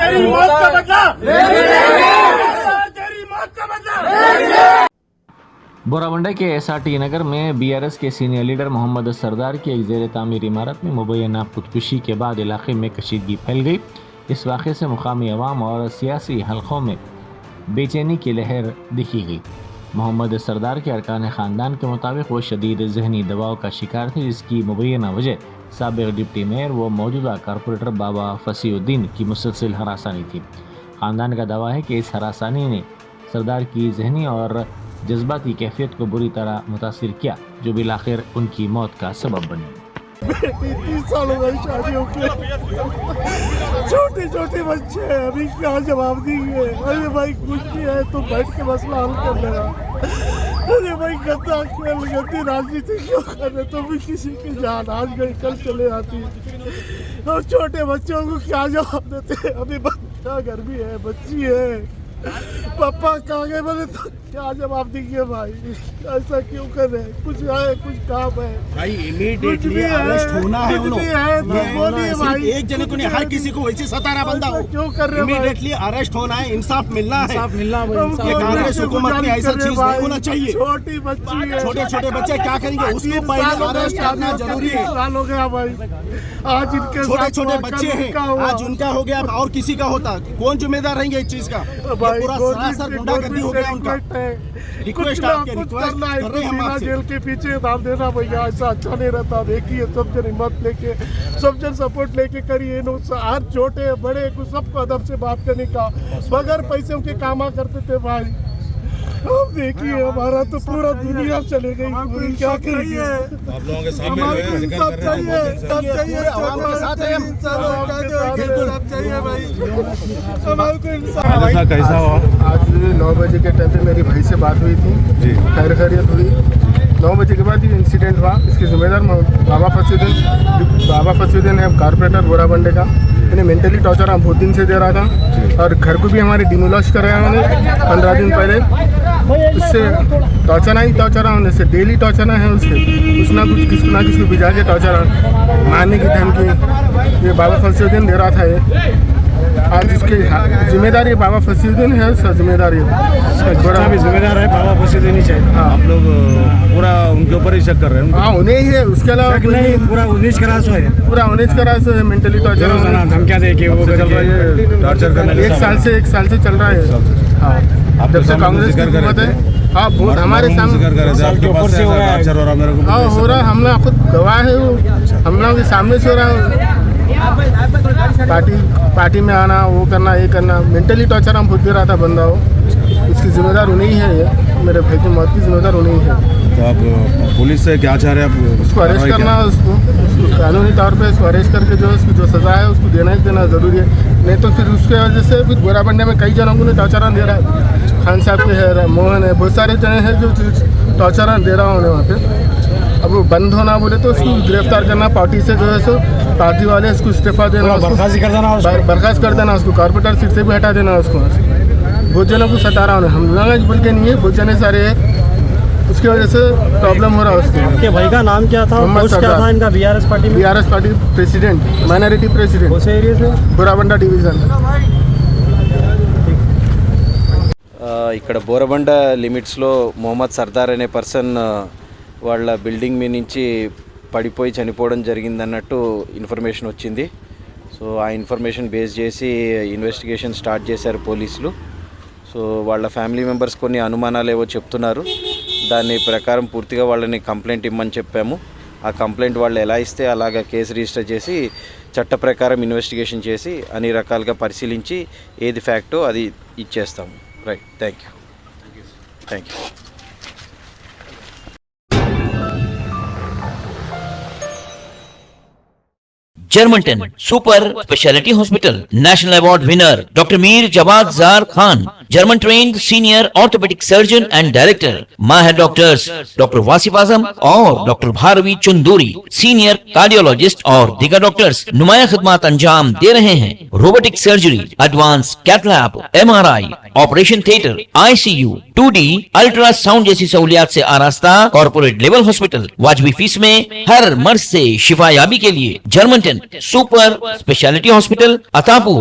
तेरी मौत का बदला तेरी मौत का बदला। बोराबंडा के एसआरटी नगर में बीआरएस के सीनियर लीडर मोहम्मद सरदार की एक जेर तामीर इमारत में मुबैना खुदकुशी के बाद इलाके में कशीदगी फैल गई। इस वाक़े से मुकामी अवाम और सियासी हलकों में बेचैनी की लहर दिखी गई। मोहम्मद सरदार के अरकान ख़ानदान के मुताबिक वो शदीद जहनी दबाव का शिकार थे, जिसकी मुबैना वजह साबिक़ डिप्टी मेयर व मौजूदा कारपोरेटर बाबा फसीउद्दीन की मुसलसल हरासानी थी। ख़ानदान का दावा है कि इस हरासानी ने सरदार की जहनी और जज्बाती कैफियत को बुरी तरह मुतासिर किया, जो बिलाखिर उनकी मौत का सबब बनी। 30 साल हो गए शादियों के, छोटे छोटे बच्चे हैं, अभी क्या जवाब देंगे। अरे भाई कुछ भी है तो बैठ के मसला हल कर लेगा। अरे भाई गंदी राजनीति क्यों कर रहे, तो भी किसी की जान आज गई कल चले आती। और छोटे बच्चों को क्या जवाब देते। अभी बच्चा घर भी है, बच्ची है, पापा कहाँ गए, बोले तो क्या जवाब देंगे भाई। ऐसा क्यों कर रहे हैं, कुछ है कुछ काम है भाई, इमीडिएटली अरेस्ट होना है। कुछ भी है तो बोलिए भाई, एक जने को नहीं, हर किसी को वैसे सतारा बंदा हो, क्यों कर रहे हैं। इमीडिएटली अरेस्ट होना है, इंसाफ मिलना है। ये कांग्रेस हुकूमत में ऐसा चीज नहीं होना चाहिए। छोटी बच्ची है, छोटे छोटे बच्चे क्या करेंगे, उसको पहले अरेस्ट करना जरूरी है। साल हो गया भाई, आज इनके छोटे छोटे बच्चे हैं, आज उनका हो गया और किसी का होता, कौन जिम्मेदार रहेंगे इस चीज का। पूरा सरासर गुंडागर्दी हो गया उनका। रिक्वेस्ट आपके रिक्वेस्ट कर रहे हैं हम आपसे। जेल के पीछे दाम देना भैया, ऐसा अच्छा नहीं रहता। देखिए सब जन हिम्मत लेके, सब जन सपोर्ट लेके करिए। हर छोटे बड़े को सबको अदब से बात करने का, बगैर पैसे के कामा करते थे भाई। अब देखिए हमारा तो पूरा दुनिया चले गई, पूरी क्या करिए। आप लोगों के सामने सब चाहिए, सब चाहिए, आवाम के साथ हैं हम। हादसा कैसा हुआ? आज 9 बजे के टाइम पे मेरी भाई से बात हुई थी जी, खैरियत हुई। 9 बजे के बाद ये इंसिडेंट हुआ। इसके जिम्मेदार बाबा फसीउद्दीन है, कारपोरेटर बोराबंडे का। इन्हें मेंटली टॉर्चर हम बहुत दिन से दे रहा था और घर को भी हमारे डिमोलिश कराया उन्होंने 15 दिन पहले। उससे टॉर्चर होने से डेली टॉर्चर है उसके, कुछ ना कुछ किसी ना किसी को भिजा के टॉर्चर मारने की धमकी ये बाबा फसीउद्दीन दे रहा था। ये आज इसकी जिम्मेदारी बाबा फसीउद्दीन है, उसका जिम्मेदारी बड़ा भी जिम्मेदार है, बाबा फसीउद्दीन ही चाहिए। हाँ, आप लोग पूरा उनके ऊपर ही शक कर रहे हैं। हाँ उन्हें ही है, उसके अलावा पूरा 19 का रास है, पूरा 19 का रास है। मेंटली टॉर्चर धमकियां दे के वो चल रहा है, टॉर्चर करने 1 साल से चल रहा है। हाँ, जब से कांग्रेस की हुकूमत है। हाँ, बहुत हमारे सामने हाँ हो रहा है, हम लोग खुद गवाह है। वो हम लोग के सामने से हो रहा है। पार्टी में आना, वो करना, ये करना, मेंटली टॉर्चर हम खुद दे रहा था बंदा हो। इसकी जिम्मेदार उन्हीं है, ये मेरे भाई की मौत की जिम्मेदार उन्हीं है। तो आप पुलिस से क्या चाह रहे हैं? आप उसको अरेस्ट करना, उसको कानूनी तौर पे इसको अरेस्ट करके जो उसकी जो सज़ा है उसको देना ही देना ज़रूरी है। नहीं तो फिर उसके वजह से फिर बोराबंडे में कई जनों को टॉर्चर दे रहा है। खान साहब के है, मोहन है, बहुत सारे जने हैं जो टॉर्चर दे रहा उन्हें वहाँ पे। अब वो बंद होना बोले तो उसको गिरफ्तार करना, पार्टी से जो है सो पार्टी वाले उसको इस्तीफा देना, बर्खास्त कर देना, उसको कारपोरेटर सीट से भी हटा देना उसको। बहुत जनों को सता रहा उन्हें, हम लोग बोल के नहीं है, बहुत जने सारे हैं, उसकी वजह से प्रॉब्लम हो रहा है उसके। आपके भाई का नाम क्या था? पोस्ट क्या था इनका? BRS party president, minority president. उस एरिया से बोराबंडा डिवीजन। ఇక్కడ బోరబండ లిమిట్స్లో మొహమ్మద్ సర్దార్ అనే పర్సన్ వాళ్ళ బిల్డింగ్ మీద నుంచి పడిపోయి చనిపోవడం జరిగిందన్నట్టు ఇన్ఫర్మేషన్ వచ్చింది. సో ఆ ఇన్ఫర్మేషన్ బేస్ చేసి ఇన్వెస్టిగేషన్ స్టార్ట్ చేశారు పోలీసులు. సో వాళ్ళ ఫ్యామిలీ మెంబర్స్ కొన్ని అనుమానాలు ఏవో చెప్తున్నారు. దాని ప్రకారం పూర్తిగా వాళ్ళని కంప్లైంట్ ఇమ్మని చెప్పాము. ఆ కంప్లైంట్ వాళ్ళు ఎలా ఇస్తే అలాగా కేసు రిజిస్టర్ చేసి చట్ట ప్రకారం ఇన్వెస్టిగేషన్ చేసి అన్ని రకాలుగా పరిశీలించి ఏది ఫ్యాక్టో అది ఇచ్చేస్తాము. Right, thank you. Germantown Super Speciality Hospital National Award winner Dr. Mir Jawad Zar Khan, German trained senior orthopedic surgeon and director. Mahir doctors Dr. Wasif Azam और Dr. Bharvi Chunduri, senior cardiologist और दीगर doctors नुमाया खिदमत अंजाम दे रहे हैं. Robotic surgery, advance cath lab, MRI, operation theatre, ICU, 2D ultrasound जैसी सहूलियात से आरास्ता कॉर्पोरेट लेवल हॉस्पिटल. वाजबी फीस में हर मर्ज से शिफायाबी के लिए Germanten super speciality hospital, Attapur.